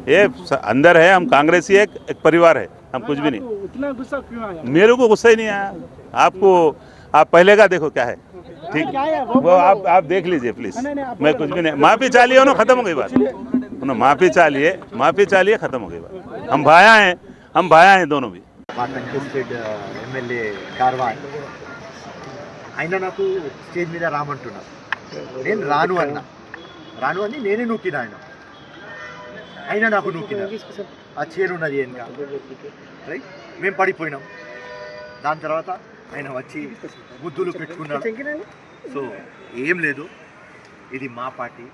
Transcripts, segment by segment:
ये अंदर है, हम कांग्रेसी एक परिवार है, हम कुछ भी नहीं। इतना गुस्सा क्यों आया? मेरे को गुस्सा ही नहीं आया। आपको आप पहले का देखो क्या है, ठीक है वो आप देख लीजिए प्लीज। मैं कुछ भी नहीं, माफी चालिए उन्होंने, खत्म हो गई बात। उन्होंने माफी चालिए खत्म हो गई बात। हम भाया हैं दोनों भी। కంటెస్టెడ్ ఎమ్మెల్యే కార్వాన్ ఆయన నాకు స్టేజ్ మీద రామంటున్నారు. నేను రాను అని నేనే నూకినా. ఆయన నాకు నూకినా. ఆ చైర్ ఉన్నది వెనక, రైట్, మేము పడిపోయినాం. దాని తర్వాత ఆయన వచ్చి ముద్దులు పెట్టుకున్నాడు. సో ఏం లేదు, ఇది మా పార్టీ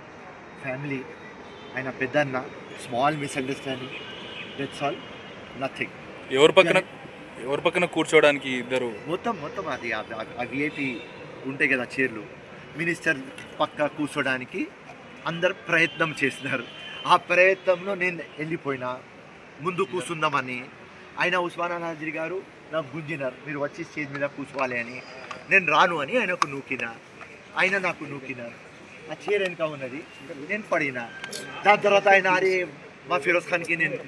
ఫ్యామిలీ. ఆయన పెద్దన్న, small misunderstanding, that's all, nothing. ఎవరి పక్కన కూర్చోవడానికి ఇద్దరు మొత్తం అది ఆ విఐపి ఉంటాయి కదా చైర్లు, మినిస్టర్ పక్క కూర్చోడానికి అందరు ప్రయత్నం చేస్తున్నారు. ఆ ప్రయత్నంలో నేను వెళ్ళిపోయినా ముందు కూర్చుందామని. ఆయన ఉస్మాన్ నాజరీ గారు నాకు గుంజినారు, మీరు వచ్చి స్టేజ్ మీద కూర్చోవాలి అని. నేను రాను అని ఆయనకు నూకినా, ఆయన నాకు నూకినారు. ఆ చైర్ వెనక ఉన్నది, నేను పడినా. దాని తర్వాత ఆయన అరే మా ఫిరోజ్ ఖాన్కి నేను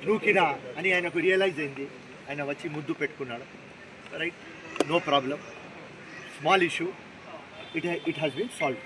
నూకినా అని ఆయనకు రియలైజ్ అయింది. ఆయన వచ్చి ముద్దు పెట్టుకున్నాడు. Right, no problem, small issue, it has been solve.